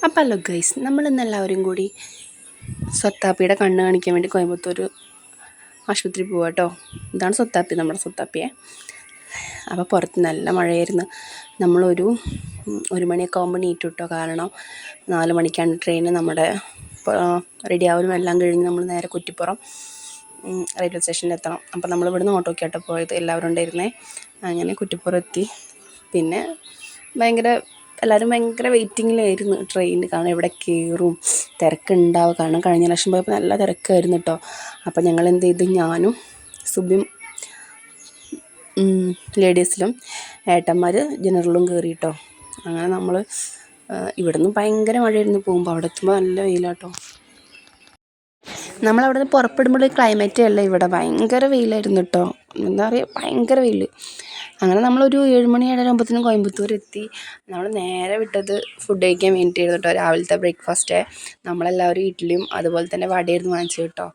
അപ്പോൾ hello guys, നമ്മളിന്ന് എല്ലാവരും കൂടി സ്വത്താപ്പിയുടെ കണ്ണ് കാണിക്കാൻ വേണ്ടി കോയമ്പത്തൂർ ആശുപത്രി പോവാം കേട്ടോ. ഇതാണ് സ്വത്താപ്പി, നമ്മുടെ സ്വത്താപ്പിയെ. അപ്പോൾ പുറത്ത് നല്ല മഴയായിരുന്നു. നമ്മളൊരു 1 മണിയൊക്കെ ആകുമ്പോൾ നീറ്റ് കിട്ടോ, കാരണം 4 മണിക്കാണ് ട്രെയിൻ. നമ്മുടെ റെഡിയാവലും എല്ലാം കഴിഞ്ഞ് നമ്മൾ നേരെ കുറ്റിപ്പുറം റെയിൽവേ സ്റ്റേഷനിൽ എത്തണം. അപ്പോൾ നമ്മൾ ഇവിടുന്ന് ഓട്ടോക്കാട്ടോ പോയത്, എല്ലാവരും ഉണ്ടായിരുന്നേ. അങ്ങനെ കുറ്റിപ്പുറം എത്തി. പിന്നെ എല്ലാവരും ഭയങ്കര വെയിറ്റിങ്ങിലായിരുന്നു ട്രെയിനിൽ, കാരണം എവിടെ കയറും, തിരക്കുണ്ടാവും. കാരണം കഴിഞ്ഞ പ്രാവശ്യം പോയപ്പോൾ നല്ല തിരക്കായിരുന്നു കേട്ടോ. അപ്പോൾ ഞങ്ങൾ എന്ത് ചെയ്തു, ഞാനും സുബിയും ലേഡീസിലും ഏട്ടന്മാർ ജനറലും കയറി കേട്ടോ. അങ്ങനെ നമ്മൾ ഇവിടുന്ന് ഭയങ്കര മഴയായിരുന്നു പോകുമ്പോൾ, അവിടെ എത്തുമ്പോൾ നല്ല വെയിലാട്ടോ. നമ്മളവിടെ നിന്ന് പുറപ്പെടുമ്പോൾ ക്ലൈമറ്റ് അല്ല, ഇവിടെ ഭയങ്കര വെയിലായിരുന്നു കേട്ടോ. എന്താ പറയുക, ഭയങ്കര വെയിൽ. അങ്ങനെ നമ്മളൊരു 7 മണി 7:30 കോയമ്പത്തൂർ എത്തി. നമ്മൾ നേരെ വിട്ടത് ഫുഡ് കഴിക്കാൻ വേണ്ടിയിട്ടായിരുന്നു കേട്ടോ. രാവിലത്തെ ബ്രേക്ക്ഫാസ്റ്റ് നമ്മളെല്ലാവരും ഇഡ്ഡലിയും അതുപോലെ തന്നെ വടയായിരുന്നു വാങ്ങിച്ചു കേട്ടോ.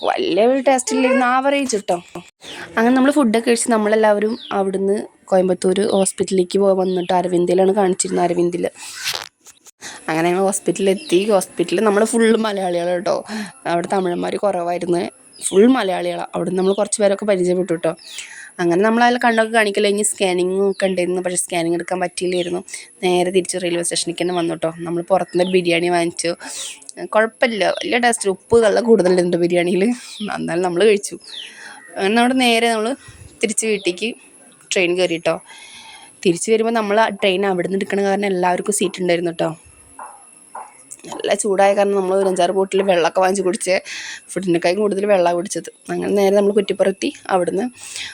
വലിയ ടേസ്റ്റില്ലായിരുന്നു, ആവറേജ് കേട്ടോ. അങ്ങനെ നമ്മൾ ഫുഡൊക്കെ കഴിച്ച് നമ്മളെല്ലാവരും അവിടുന്ന് കോയമ്പത്തൂർ ഹോസ്പിറ്റലിലേക്ക് വന്നിട്ട് അരവിന്ദിലാണ് കാണിച്ചിരുന്നത്, അരവിന്ദിൽ. അങ്ങനെ ഞങ്ങൾ ഹോസ്പിറ്റലിലെത്തി. ഹോസ്പിറ്റലിൽ നമ്മൾ ഫുള്ള് മലയാളികളാണ് കേട്ടോ. അവിടെ തമിഴന്മാർ കുറവായിരുന്നു, ഫുൾ മലയാളികളാണ്. അവിടെ നമ്മൾ കുറച്ച് പേരൊക്കെ പരിചയപ്പെട്ടു കേട്ടോ. അങ്ങനെ നമ്മളതിൽ കണ്ണൊക്കെ കാണിക്കില്ല. ഇനി സ്കാനിങ്ങും ഒക്കെ ഉണ്ടായിരുന്നു, പക്ഷേ സ്കാനിങ് എടുക്കാൻ പറ്റിയില്ലായിരുന്നു. നേരെ തിരിച്ച് റെയിൽവേ സ്റ്റേഷനിലേക്ക് തന്നെ വന്നു കേട്ടോ. നമ്മൾ പുറത്തുനിന്നൊരു ബിരിയാണി വാങ്ങിച്ചു. കുഴപ്പമില്ല, വലിയ ടേസ്റ്റ്, ഉപ്പ് നല്ല കൂടുതലുണ്ട് ബിരിയാണിയിൽ, എന്നാലും നമ്മൾ കഴിച്ചു. അങ്ങനെ അവിടെ നേരെ നമ്മൾ തിരിച്ച് വീട്ടിലേക്ക് ട്രെയിൻ കയറി കേട്ടോ. തിരിച്ച് വരുമ്പോൾ നമ്മൾ ട്രെയിൻ അവിടെ നിന്ന് എടുക്കണ കാരണം എല്ലാവർക്കും സീറ്റ് ഉണ്ടായിരുന്നു കേട്ടോ. നല്ല ചൂടായ കാരണം നമ്മൾ ഒരു 5-6 ബോട്ടിൽ വെള്ളമൊക്കെ വാങ്ങിച്ച് കുടിച്ച്, ഫുഡിനേക്കാളും കൂടുതൽ വെള്ളമാണ് കുടിച്ചത്. അങ്ങനെ നേരെ നമ്മൾ കുറ്റിപ്പുറത്തി അവിടുന്ന്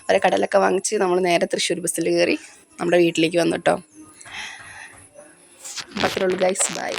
ഒരു കടലൊക്കെ വാങ്ങിച്ച് നമ്മൾ നേരെ തൃശ്ശൂർ ബസ്സിൽ കയറി നമ്മുടെ വീട്ടിലേക്ക് വന്നു കേട്ടോ. അത്രേ ഉള്ളൂ ഗൈസ്, ബൈ.